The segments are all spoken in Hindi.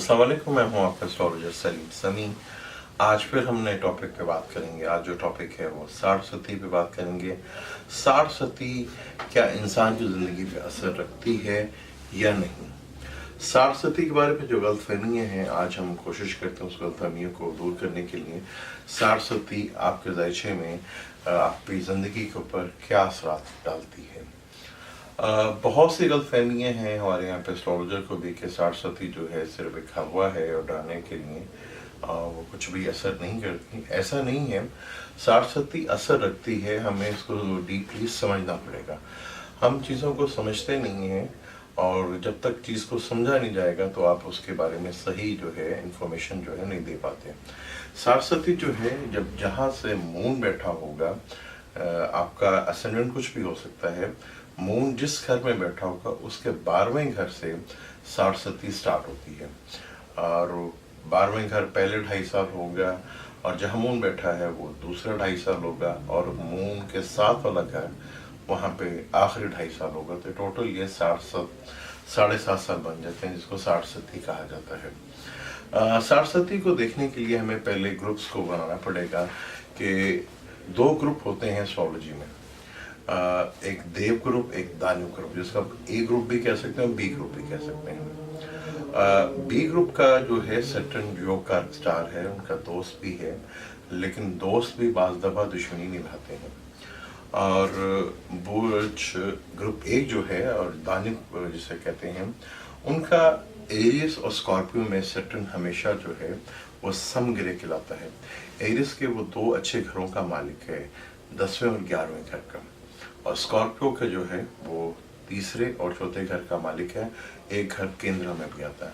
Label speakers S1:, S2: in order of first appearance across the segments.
S1: अस्सलाम वालेकुम, मैं हूं आपका एस्ट्रोलॉजर सलीम समी। आज फिर हम नए टॉपिक पे बात करेंगे। आज जो टॉपिक है वो साढ़सती पे बात करेंगे। साढ़सती क्या इंसान की ज़िंदगी पे असर रखती है या नहीं। साढ़सती के बारे में जो गलतफहमियाँ हैं, आज हम कोशिश करते हैं उस गलतफहमियों को दूर करने के लिए। साढ़सती आपके ज़ायचे में आपकी ज़िंदगी के ऊपर क्या असरात डालती है। बहुत सी गलतफहमियाँ हैं हमारे यहाँ पे एस्ट्रोलॉजर को भी कि साढ़सती जो है सिर्फ एक हवा है और डराने के लिए वो कुछ भी असर नहीं करती। ऐसा नहीं है, साढ़सती असर रखती है, हमें इसको डीपली समझना पड़ेगा। हम चीज़ों को समझते नहीं हैं और जब तक चीज़ को समझा नहीं जाएगा तो आप उसके बारे में सही जो है इंफॉर्मेशन जो है नहीं दे पाते। साढ़सती जो है, जब जहाँ से मून बैठा होगा, आपका असेंडेंट कुछ भी हो सकता है, मून जिस घर में बैठा होगा उसके 12वें घर से साढ़सती स्टार्ट होती है। और 12वें घर पहले 2.5 साल होगा और जहाँ मून बैठा है वो दूसरा 2.5 साल होगा और मून के साथ वाला घर वहाँ पे आखिरी 2.5 साल होगा। तो टोटल ये 7.5 साल बन जाते हैं, जिसको साढ़सती कहा जाता है। साढ़सती को देखने के लिए हमें पहले ग्रुप्स को बनाना पड़ेगा कि 2 ग्रुप होते हैं एस्ट्रोलॉजी में। एक देव ग्रुप, एक दानव ग्रुप, जिसका ए ग्रुप भी कह सकते हैं, बी ग्रुप भी कह सकते हैं। बी ग्रुप का जो है सैटर्न जो का स्टार है, उनका दोस्त भी है, लेकिन दोस्त भी बाज़ दफ़ा दुश्मनी निभाते हैं। और बुर्ज ग्रुप एक जो है और दानव जिसे कहते हैं, उनका एरियस और स्कॉर्पियो में सैटर्न हमेशा जो है वो समग्रह कहलाता है। एरियस के वो 2 अच्छे घरों का मालिक है, 10वें और 11वें घर का, और स्कॉर्पियो का जो है वो 3रे और 4थे घर का मालिक है। एक घर केंद्र में भी आता है।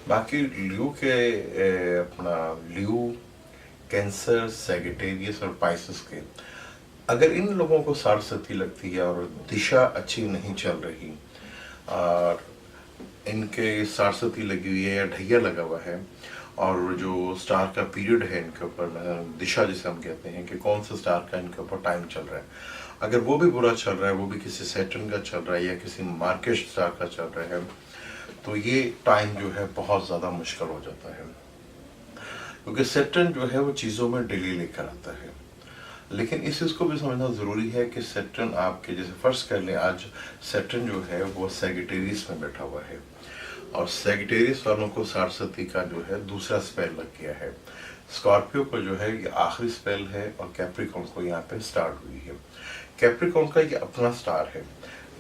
S1: बाकी ल्यू के ल्यू, कैंसर, सैजिटेरियस और पाइसेस के, अगर इन लोगों को साढ़सती लगती है और दिशा अच्छी नहीं चल रही और इनके साढ़सती लगी हुई है या ढैया लगा हुआ है और जो स्टार का पीरियड है इनके ऊपर, दिशा जिसे हम कहते हैं कि कौन सा स्टार का इनके ऊपर टाइम चल रहा है, अगर वो भी बुरा चल रहा है, वो भी किसी सैटर्न का चल रहा है या किसी मार्केट स्टार का चल रहा है, तो ये टाइम जो है बहुत ज़्यादा मुश्किल हो जाता है। क्योंकि सैटर्न जो है वो चीज़ों में डिले लेकर आता है। लेकिन इस चीज़ को भी समझना ज़रूरी है कि सैटर्न आपके, जैसे फर्ज कर लें आज सैटर्न जो है वो सैजिटेरियस में बैठा हुआ है और सैजिटेरियस वालों को साढ़सती का जो है दूसरा स्पेल लग गया है। स्कॉर्पियो को जो है ये आखिरी स्पेल है और कैप्रिकॉर्न को यहाँ पे स्टार्ट हुई है। कैप्रिकॉर्न का ये अपना स्टार है,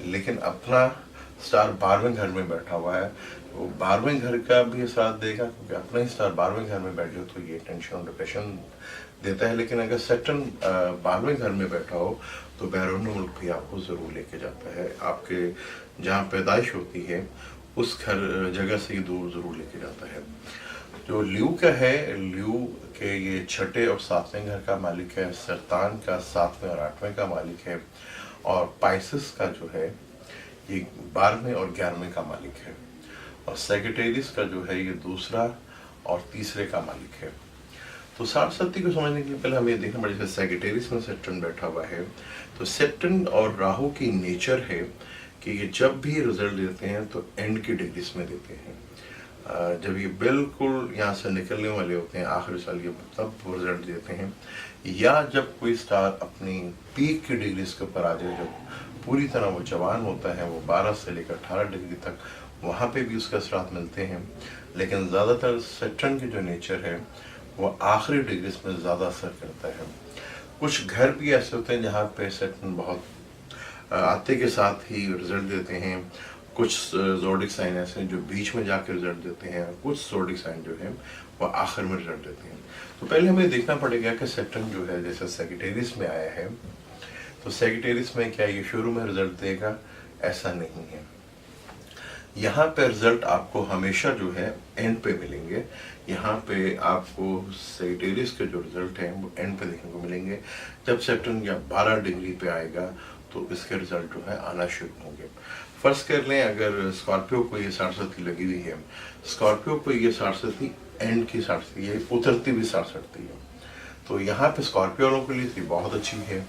S1: लेकिन अपना स्टार 12वें घर में बैठा हुआ है, वो 12वें घर का भी साथ देगा, क्योंकि अपना ही स्टार 12वें घर में बैठ जाए तो ये टेंशन और डिप्रेशन देता है। लेकिन अगर सैटर्न 12वें घर में बैठा हो तो बैरून मुल्क भी आपको ज़रूर लेके जाता है। आपके जहाँ पैदाइश होती है उस घर जगह से ही दूर ज़रूर लेके जाता है। जो ल्यू का है, ल्यू के ये 6ठे और 7वें घर का मालिक है, सरतान का 7वें और 8वें का मालिक है, और पाइसेस का जो है ये 12वें और 11वें का मालिक है, और सैजिटेरियस का जो है ये दूसरा और 3रे का मालिक है। तो साढ़सती को समझने के लिए पहले हमें देखना पड़ेगा, सैजिटेरियस में सैटर्न बैठा हुआ है, तो सैटर्न और राहु की नेचर है कि ये जब भी रिजल्ट देते हैं तो एंड की डिग्रीज में देते हैं। जब ये बिल्कुल यहाँ से निकलने वाले होते हैं आखिरी साल के, तब वो रिजल्ट देते हैं, या जब कोई स्टार अपनी पीक की डिग्रीज के ऊपर आ जाए, जब पूरी तरह वो जवान होता है, वो 12 से लेकर 18 डिग्री तक, वहाँ पे भी उसके असरात मिलते हैं। लेकिन ज़्यादातर सैटर्न की जो नेचर है वो आखिरी डिग्रीज में ज़्यादा असर करता है। कुछ घर भी ऐसे होते हैं जहाँ पे सैटर्न बहुत आते के साथ ही रिजल्ट देते हैं। कुछ ज़ोडिक साइन ऐसे हैं जो बीच में जाकर रिजल्ट देते हैं, कुछ ज़ोडिक साइन जो है वो आखिर में रिजल्ट देते हैं। तो पहले हमें देखना पड़ेगा कि सैटर्न जो है जैसे सैजिटेरियस में आया है, तो सैजिटेरियस में क्या ये शुरू में रिजल्ट देगा? ऐसा नहीं है। यहाँ पे रिजल्ट आपको हमेशा जो है एंड पे मिलेंगे। यहाँ पे आपको सैजिटेरियस के जो रिजल्ट हैं वो एंड पे देखने को मिलेंगे। जब सैटर्न या 12 डिग्री पे आएगा तो इसके रिजल्ट जो है आना शुरू होंगे। फर्ज कर लें अगर स्कॉर्पियो को ये साढ़सती लगी हुई है, स्कॉर्पियो को ये साढ़सती एंड की साढ़सती है, उतरती हुई साढ़सती है, तो यहाँ पे स्कॉर्पियो वालों के लिए बहुत अच्छी है।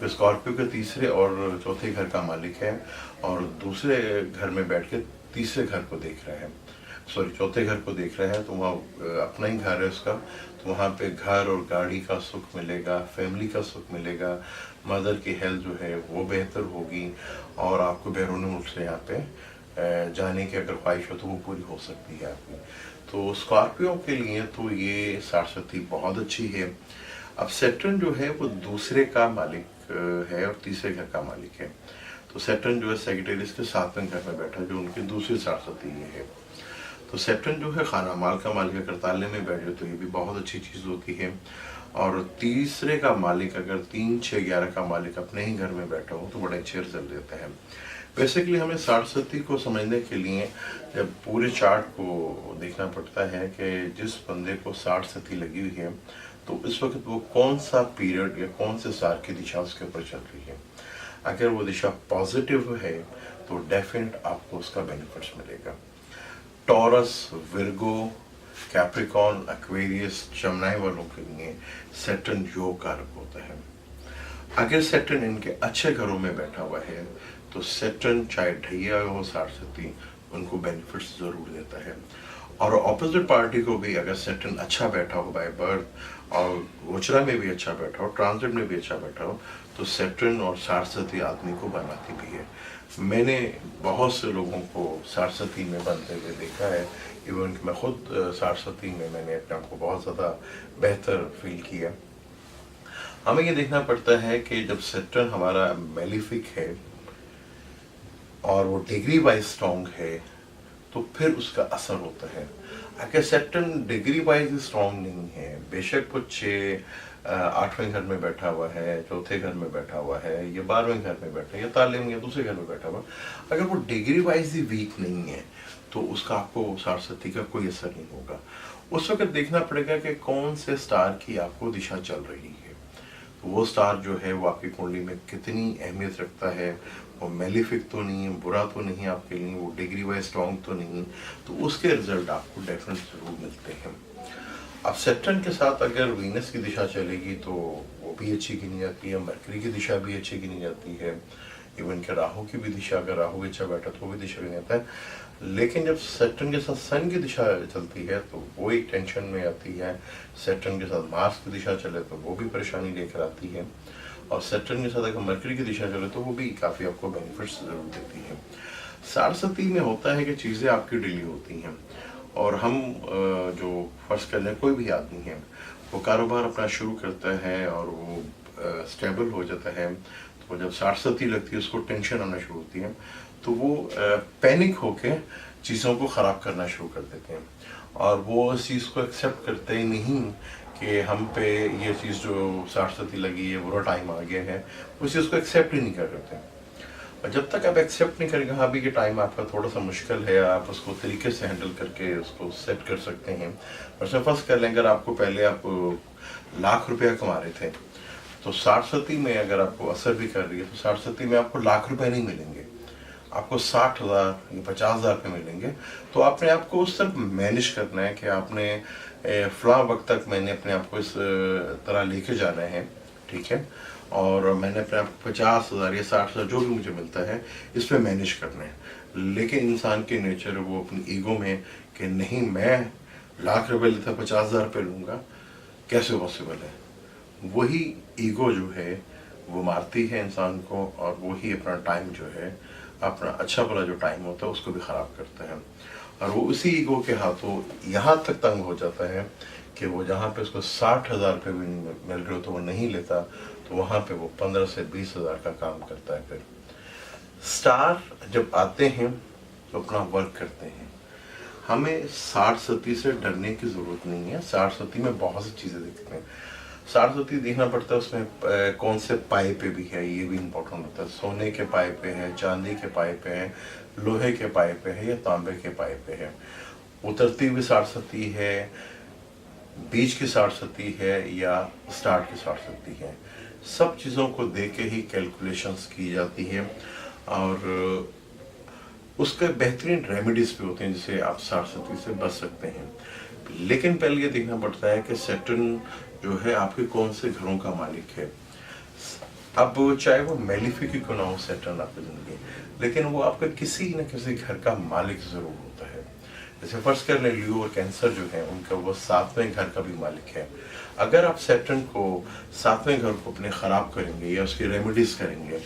S1: स्कॉर्पियो के 3रे और 4थे घर का मालिक है और दूसरे घर में बैठ के 3रे घर को देख रहा है। सॉरी चौथे घर को देख रहा है, तो वहाँ अपना ही घर है उसका, तो वहाँ पे घर और गाड़ी का सुख मिलेगा, फैमिली का सुख मिलेगा, मदर की हेल्थ जो है वो बेहतर होगी, और आपको बैरून मुल्क से यहाँ पे जाने की अगर ख्वाहिश हो तो वो पूरी हो सकती है आपकी। तो स्कॉर्पियो के लिए तो ये 60 बहुत अच्छी है। अब सैटर्न जो है वो दूसरे का मालिक है और तीसरे घर का मालिक है। तो सैटर्न जो है सेक्रेटरीज के 7वें घर में बैठा, जो उनकी दूसरी 60 ये है। तो सैटर्न जो है खाना माल का मालिक अगर ताले में बैठे तो ये भी बहुत अच्छी चीज़ होती है। और तीसरे का मालिक अगर 3, 6, 11 का मालिक अपने ही घर में बैठा हो तो बड़े अच्छे रिजल्ट देते हैं। बेसिकली हमें 60 को समझने के लिए जब पूरे चार्ट को देखना पड़ता है कि जिस बंदे को 60 लगी हुई है तो इस वक्त वो कौन सा पीरियड या कौन से साल की दिशा उसके ऊपर चल रही है। अगर वो दिशा पॉजिटिव है तो डेफिनेट आपको उसका बेनिफिट्स मिलेगा। टॉरस, विर्गो, कैप्रिकॉन, एक्वेरियस, जमनाई वालों के लिए सैटर्न योग कारक होता है। अगर सैटर्न इनके अच्छे घरों में बैठा हुआ है तो सैटर्न चाहे ढैया हो 60 उनको बेनिफिट्स जरूर देता है। और ऑपोजिट पार्टी को भी अगर सैटर्न अच्छा बैठा हो बाय बर्थ और गोचरा में भी अच्छा बैठा हो, ट्रांजिट में भी अच्छा बैठा हो, तो सैटर्न और 60 आदमी को बनाती भी है। मैंने बहुत से लोगों को 60 में बनते हुए देखा है, इवन कि मैं खुद 60 में मैंने अपने आप को बहुत ज़्यादा बेहतर फील किया। हमें ये देखना पड़ता है कि जब सैटर्न हमारा मेलिफिक है और वो डिग्री वाइज स्ट्रॉन्ग है तो फिर उसका असर होता है। अगर सैटर्न डिग्री वाइज स्ट्रॉन्ग नहीं है, बेशक वो 8वें घर में बैठा हुआ है, चौथे घर में बैठा हुआ है, या 12वें घर में बैठा है, या तालीम या दूसरे घर में बैठा हुआ, अगर वो डिग्री वाइज ही वीक नहीं है तो उसका आपको 60 का कोई असर नहीं होगा। उस वक्त देखना पड़ेगा कि कौन से स्टार की आपको दिशा चल रही है, तो वो स्टार जो है वो आपकी कुंडली में कितनी अहमियत रखता है, वो मेलिफिक तो नहीं है, बुरा तो नहीं आपके लिए, वो डिग्री वाइज स्ट्रॉन्ग तो नहीं, तो उसके रिजल्ट आपको डेफिनेट जरूर मिलते हैं। अब सैटर्न के साथ अगर वीनस की दिशा चलेगी तो वो भी अच्छी गिनी जाती है, मरकरी की दिशा भी अच्छी गिनी जाती है, इवन के राहु की भी दिशा, अगर राहु अच्छा बैठा तो वो भी दिशा गिनी जाता है। लेकिन जब सैटर्न के साथ सन की दिशा चलती है तो वो एक टेंशन में आती है, सैटर्न के साथ मार्स की दिशा चले तो वो भी परेशानी लेकर आती है, और सैटर्न के साथ अगर मरकरी की दिशा चले तो वो भी काफ़ी आपको बेनिफिट्स जरूर देती है। 60 में होता है कि चीज़ें आपकी डिले होती हैं, और हम जो फर्ज कर लें कोई भी आदमी है वो कारोबार अपना शुरू करता है और वो स्टेबल हो जाता है, तो जब 60 लगती है उसको टेंशन आना शुरू होती है, तो वो पैनिक होके चीज़ों को ख़राब करना शुरू कर देते हैं, और वो इस चीज़ को एक्सेप्ट करते ही नहीं कि हम पे ये चीज़ जो 60 लगी है, बुरा टाइम आ गया है, उस चीज़ को एक्सेप्ट ही नहीं कर करते। और जब तक आप एक्सेप्ट नहीं करेंगे, हाँ भी कि टाइम आपका थोड़ा सा मुश्किल है, आप उसको तरीके से हैंडल करके उसको सेट कर सकते हैं। और फर्ज कर लें अगर आपको पहले आप लाख रुपया कमा रहे थे, तो 60 में अगर आपको असर भी कर रही है तो 60 में आपको लाख रुपए नहीं मिलेंगे, आपको 60,000 या 50,000 रुपये मिलेंगे। तो आपने आपको उस तरफ मैनेज करना है कि आपने फला वक्त तक मैंने अपने आप को इस तरह लेके जाना है, ठीक है, और मैंने अपने आप को 50,000 या 60,000 जो भी मुझे मिलता है इस पर मैनेज करना है। लेकिन इंसान के नेचर वो अपनी ईगो में कि नहीं मैं लाख रुपए लेता 50,000 रुपये लूँगा, कैसे पॉसिबल है, वही ईगो जो है वो मारती है इंसान को, और वही अपना टाइम जो है, अपना अच्छा भला जो टाइम होता है उसको भी ख़राब करता है। और वो उसी ईगो के हाथों यहाँ तक तंग हो जाता है कि वो जहाँ पे उसको 60,000 रुपये भी मिल रहे हो तो वो नहीं लेता, तो वहाँ पे वो 15 से 20,000 का काम करता है। फिर स्टार जब आते हैं तो अपना वर्क करते हैं, हमें 60 से डरने की ज़रूरत नहीं है। 60 में बहुत सी चीज़ें देखते हैं, 60 देखना पड़ता है उसमें कौन से पाए पे भी है, ये भी इम्पोर्टेंट होता है। सोने के पाए पे है, चांदी के पाए पे है, लोहे के पाए पे है, या तांबे के पाए पे है, उतरती हुई 60 है, बीच की 60 है, या स्टार्ट की 60 है। सब चीज़ों को देख के ही कैलकुलेशंस की जाती है, और उसके बेहतरीन रेमेडीज भी होते हैं जिससे आप 60 से बच सकते हैं। लेकिन पहले ये देखना पड़ता है कि सैटर्न जो है आपके कौन से घरों का मालिक है। अब चाहे वो मेलिफिक ही क्यों ना हो सैटर्न आपकी जिंदगी, लेकिन वो आपका किसी न किसी घर का मालिक जरूर होता है। जैसे फर्ज कर लें लियो और कैंसर जो है उनका वो 7वें घर का भी मालिक है। अगर आप सैटर्न को 7वें घर को अपने ख़राब करेंगे या उसकी रेमेडीज करेंगे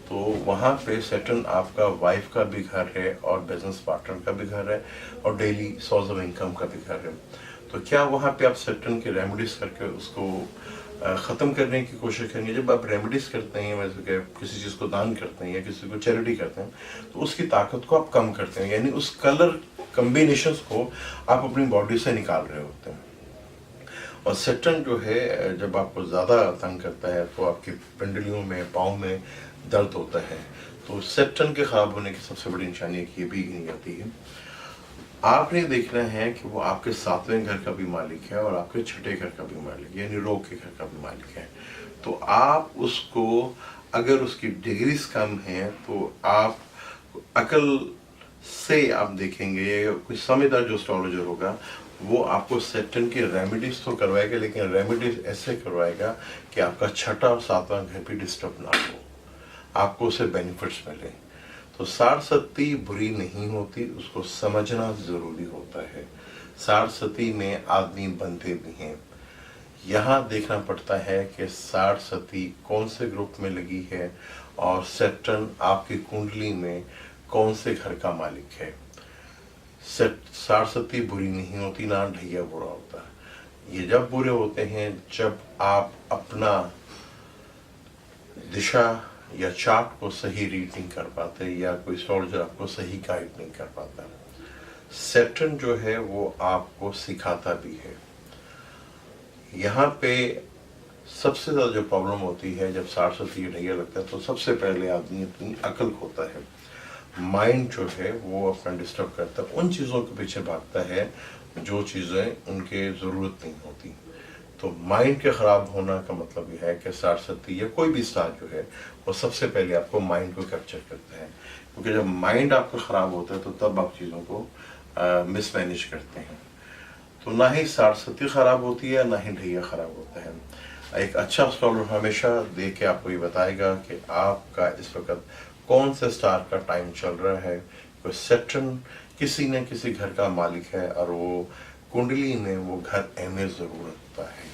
S1: तो वहाँ पे सैटर्न आपका वाइफ का भी घर है और बिजनेस पार्टनर का भी घर है और डेली सोर्स ऑफ इनकम का भी घर है। तो क्या वहाँ पे आप सैटर्न की रेमेडीज करके उसको ख़त्म करने की कोशिश करेंगे? जब आप रेमेडीज करते हैं वैसे कि किसी चीज़ को दान करते हैं या किसी को चैरिटी करते हैं तो उसकी ताकत को आप कम करते हैं, यानी उस कलर कम्बिनेशंस को आप अपनी बॉडी से निकाल रहे होते हैं। और सैटर्न जो है जब आपको ज़्यादा तंग करता है तो आपकी पिंडलियों में, पाँव में दर्द होता है। तो सैटर्न के ख़राब होने की सबसे बड़ी निशानी ये भी गिनी जाती है। आपने देखना है कि वो आपके 7वें घर का भी मालिक है और आपके 6ठे घर का भी मालिक है, यानी रोग के घर का भी मालिक है। तो आप उसको, अगर उसकी डिग्रीज कम है तो आप अकल से आप देखेंगे, कोई समझदार जो एस्ट्रोलॉजर होगा वो आपको सैटर्न की रेमेडीज तो करवाएगा, लेकिन रेमेडीज ऐसे करवाएगा कि आपका 6ठा और 7वां घर भी डिस्टर्ब ना हो, आपको उसे बेनिफिट्स मिले। तो सारस्वती बुरी नहीं होती, उसको समझना जरूरी होता है। सारस्वती में आदमी बनते भी हैं। यहाँ देखना पड़ता है कि सारस्वती कौन से ग्रुप में लगी है और सैटर्न आपकी कुंडली में कौन से घर का मालिक है। सारस्वती बुरी नहीं होती, ना ढैया बुरा होता। ये जब बुरे होते हैं जब आप अपना दिशा या चार्ट को सही रीड नहीं कर पाते या कोई एस्ट्रोलॉजर आपको सही गाइड नहीं कर पाता। सैटर्न जो है वो आपको सिखाता भी है। यहाँ पे सबसे ज़्यादा जो प्रॉब्लम होती है जब सारस्वती ढैया लगता है तो सबसे पहले आदमी अपनी अकल खोता है, माइंड जो है वो अपना डिस्टर्ब करता है, उन चीज़ों के पीछे भागता है जो चीज़ें उनके ज़रूरत नहीं होती। तो माइंड के ख़राब होना का मतलब यह है कि सारस्वती या कोई भी स्टार जो है वो सबसे पहले आपको माइंड को कैप्चर करता है, क्योंकि जब माइंड आपका ख़राब होता है तो तब आप चीज़ों को मिसमैनेज करते हैं। तो ना ही सारस्वती ख़राब होती है ना ही ढैया ख़राब होता है। एक अच्छा एस्ट्रोलॉजर हमेशा देख के आपको ये बताएगा कि आपका इस वक्त कौन से स्टार का टाइम चल रहा है। तो सैटर्न किसी न किसी घर का मालिक है और वो कुंडली में वो घर अहमियत ज़रूर रखता है।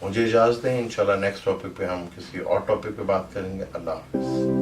S1: मुझे इजाज़त दें, इंशाल्लाह नेक्स्ट टॉपिक पे हम किसी और टॉपिक पे बात करेंगे। अल्लाह हाफ़िज़।